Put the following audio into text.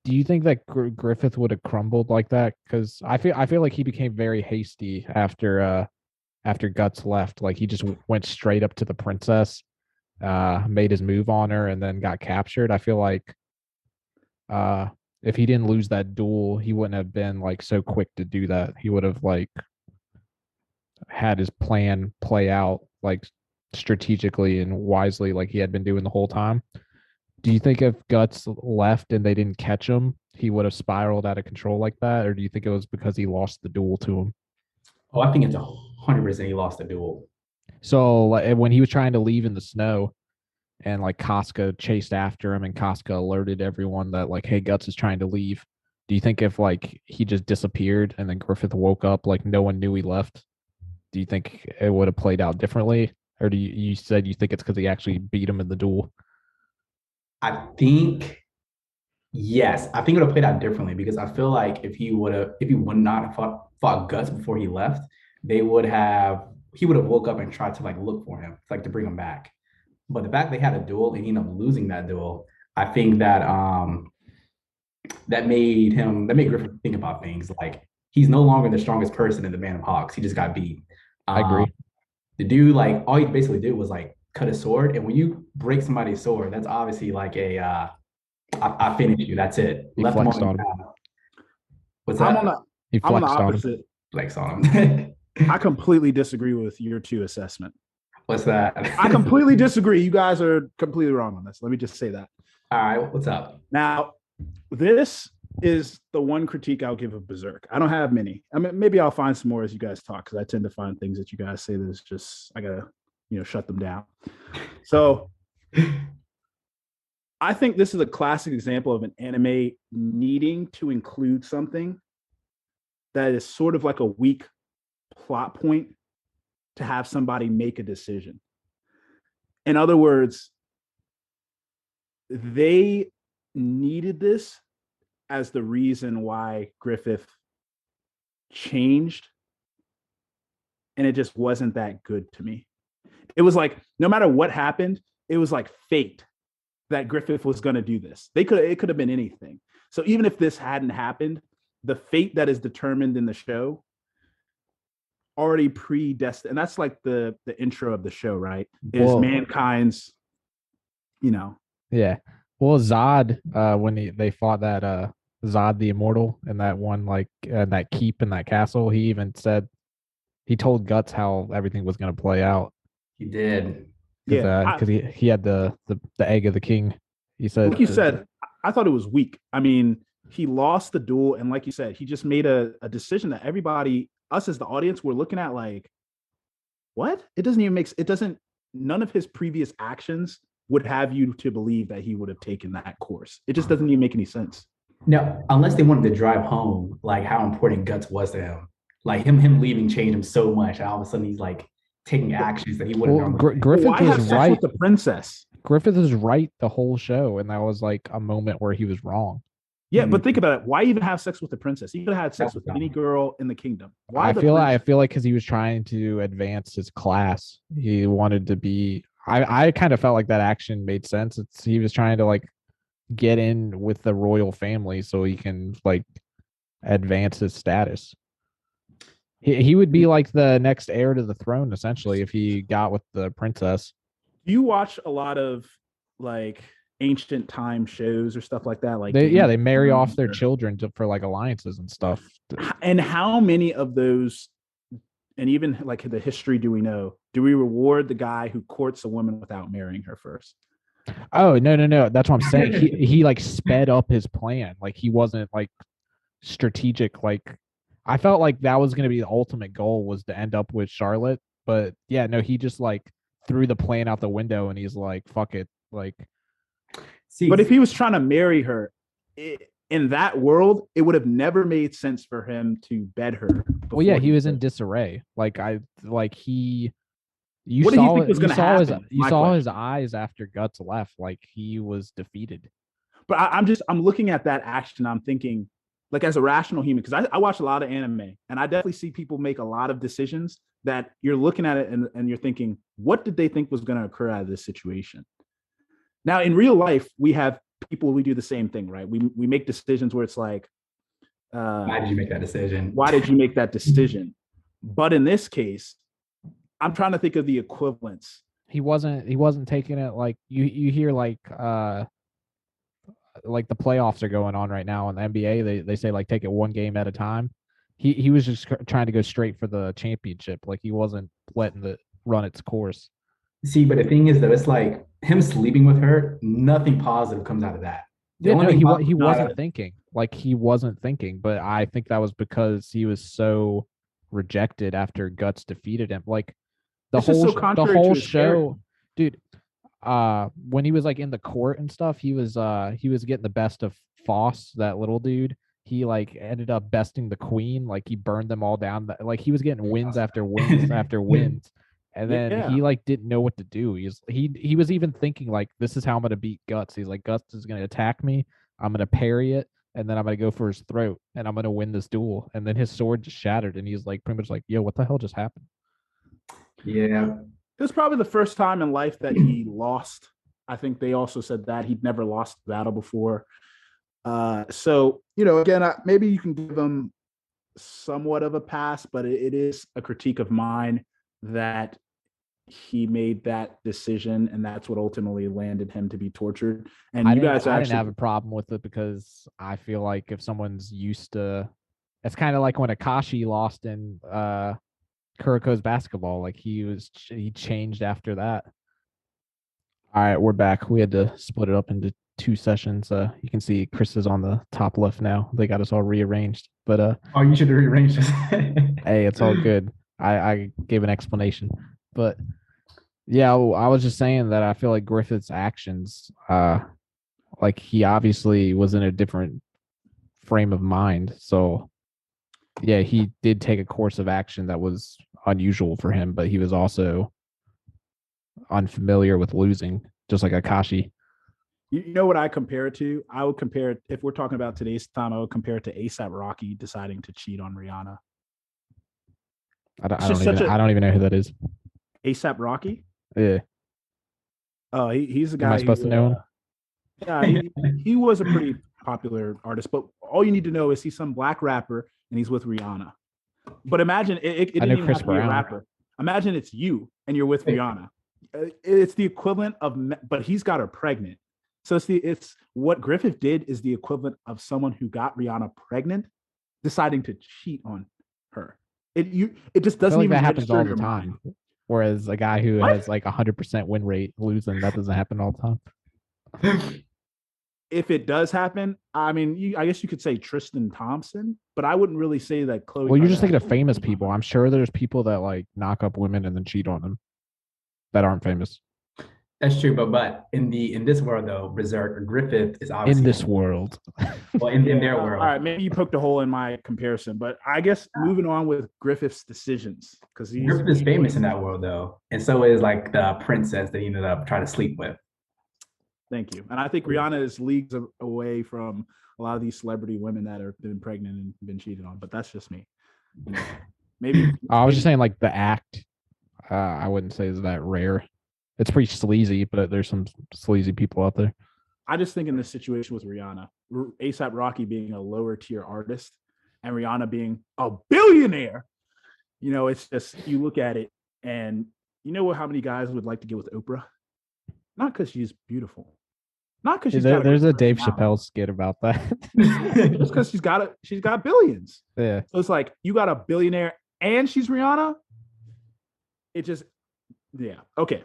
Do you think that Griffith would have crumbled like that? Because I feel like he became very hasty after Guts left. Like he just went straight up to the princess, made his move on her, and then got captured. I feel like uh, if he didn't lose that duel, he wouldn't have been like so quick to do that. He would have like had his plan play out like strategically and wisely, like he had been doing the whole time. Do you think if Guts left and they didn't catch him, he would have spiraled out of control like that, or do you think it was because he lost the duel to him? Oh, I think it's 100% he lost the duel. So like, when he was trying to leave in the snow, and like Casca chased after him, and Casca alerted everyone that like, hey, Guts is trying to leave. Do you think if like he just disappeared and then Griffith woke up, like no one knew he left? Do you think it would have played out differently, or do you said you think it's because he actually beat him in the duel? I think yes, I think it would have played out differently because I feel like if he would not have fought Guts before he left, they would have he would have woke up and tried to like look for him, like to bring him back. But the fact they had a duel and he ended up losing that duel, I think that made Griffith think about things like he's no longer the strongest person in the Band of Hawks. He just got beat. I Um, agree. the dude, like all he basically did was like cut his sword, and when you break somebody's sword, that's obviously like I finished you. That's it. He Left him flexed on the on him. ground. What's I'm on that? the He I'm on the flexed on him. opposite. Flex on him. I completely disagree with your two assessment. What's that? I completely disagree. You guys are completely wrong on this. Let me just say that. All right, what's up? Now, this is the one critique I'll give of Berserk. I don't have many. I mean, maybe I'll find some more as you guys talk because I tend to find things that you guys say that is just I gotta shut them down. So I think this is a classic example of an anime needing to include something that is sort of like a weak plot point to have somebody make a decision. In other words, they needed this as the reason why Griffith changed, and it just wasn't that good to me. It was like no matter what happened, it was like fate that Griffith was going to do this. It could have been anything. So even if this hadn't happened, the fate that is determined in the show already predestined, and that's like the intro of the show, right? Is Well, mankind's, you know, yeah. Well, Zod, when they fought that Zod the Immortal in that one like that keep in that castle, he even said he told Guts how everything was going to play out He did. because yeah. he had the egg of the king. He Like you said, said, I thought it was weak. I mean, he lost the duel, and like you said, he just made a decision that everybody, us as the audience, were looking at like, what? It doesn't even make it doesn't none of his previous actions would have you to believe that he would have taken that course. It just doesn't even make any sense. No, unless they wanted to drive home like how important Guts was to him. Like him leaving changed him so much. All of a sudden he's like taking actions that he wouldn't well, normally take. Griffith Why was have sex right. with the princess? Griffith was right the whole show, and that was like a moment where he was wrong. Yeah, but think about it. Why even have sex with the princess? He could have had That sex was with any dumb. girl in the kingdom. Why I the feel I princess? feel like because he was trying to advance his class, he wanted to be. I kind of felt like that action made sense. He was trying to like get in with the royal family so he can like advance his status. He would be like the next heir to the throne essentially if he got with the princess. Do you watch a lot of like ancient time shows or stuff like that? Like They marry off Thrones their or- children for like alliances and stuff. and how many of those, and even like the history do we know? Do we reward the guy who courts a woman without marrying her first? Oh no, that's what I'm saying. He like sped up his plan. Like he wasn't like strategic. Like I felt like that was gonna be the ultimate goal was to end up with Charlotte. But yeah, no, he just like threw the plan out the window and he's like, fuck it. Like, But if See, he was trying to marry her in that world, it would have never made sense for him to bed her well, yeah, before he he was in did. disarray. Like I like he What did he think was going to happen? you My saw his question. eyes after Guts left. Like he was defeated. But I'm looking at that action. I'm thinking, like, as a rational human, because I watch a lot of anime, and I definitely see people make a lot of decisions that you're looking at it and you're thinking, what did they think was going to occur out of this situation? Now, in real life, we have people, we do the same thing, right? We make decisions where it's like, why did you make that decision? Why did you make that decision? But in this case, I'm trying to think of the equivalents. He wasn't taking it like you hear like the playoffs are going on right now in the NBA. They say like take it one game at a time. He was just trying to go straight for the championship. Like he wasn't letting it run its course. See, but the thing is, though, it's like him sleeping with her. Nothing positive comes out of that. The Yeah, only no, thing he positive comes out wasn't of- thinking. Like he wasn't thinking, but I think that was because he was so rejected after Guts defeated him. Like It's just so the contrary to whole his show, dude. When he was like in the court and stuff, he was getting the best of Foss, that little dude. He like ended up besting the queen. Like he burned them all down. Like he was getting wins after wins after wins. And then Yeah. he like didn't know what to do. He was even thinking like, this is how I'm gonna beat Guts. He's like, Guts is gonna attack me. I'm gonna parry it, and then I'm gonna go for his throat, and I'm gonna win this duel. And then his sword just shattered, and he's like pretty much like, yo, what the hell just happened? Yeah, It was probably the first time in life that he lost. I think they also said that he'd never lost a battle before. So, again, maybe you can give him somewhat of a pass, but it is a critique of mine that he made that decision, and that's what ultimately landed him to be tortured. And I you didn't, guys I actually didn't have a problem with it because I feel like if someone's used to, it's kind of like when Akashi lost in Kuriko's basketball. Like he changed after that. All right, we're back. We had to split it up into two sessions. You can see Chris is on the top left now. They got us all rearranged, but oh, you should rearrange this. hey, it's all good. I gave an explanation, but yeah, I was just saying that I feel like Griffith's actions, like he obviously was in a different frame of mind. So yeah, he did take a course of action that was unusual for him, but he was also unfamiliar with losing, just like Akashi. You know what I compare it to? I would compare it, if we're talking about today's time, I would compare it to ASAP Rocky deciding to cheat on Rihanna. I don't even know who that is. ASAP Rocky? Yeah. Oh, he's a guy. Am I supposed to know him? Yeah, he was a pretty popular artist, but all you need to know is he's some black rapper and he's with Rihanna. But imagine it didn't even Chris have to be a Brown. rapper. Imagine it's you and you're with Rihanna. It's the equivalent of, but he's got her pregnant. So it's what Griffith did is the equivalent of someone who got Rihanna pregnant, deciding to cheat on her. It just doesn't even that happens all the register in your time. mind. Whereas a guy who What? has like 100% win rate losing, that doesn't happen all the time. If it does happen, I mean, I guess you could say Tristan Thompson, but I wouldn't really say that Chloe. Well, you're just thinking of Kardashian- famous people. I'm sure there's people that like knock up women and then cheat on them that aren't famous. That's true, but in this world though, Berserk Griffith is obviously In this world. well, in their All world. right, maybe you poked a hole in my comparison, but I guess moving on with Griffith's decisions, because Griffith is famous in that world though, and so is like the princess that he ended up trying to sleep with. Thank you. And I think Rihanna is leagues away from a lot of these celebrity women that have been pregnant and been cheated on, but that's just me. Maybe I was just saying like the act, I wouldn't say is that rare. It's pretty sleazy, but there's some sleazy people out there. I just think in this situation with Rihanna, ASAP Rocky being a lower tier artist and Rihanna being a billionaire, it's just, you look at it and you know how many guys would like to get with Oprah? Not because she's beautiful. Not because There's a Dave Chappelle skit about that. Just because she's got billions. Yeah. So it's like you got a billionaire and she's Rihanna. It just, yeah. Okay.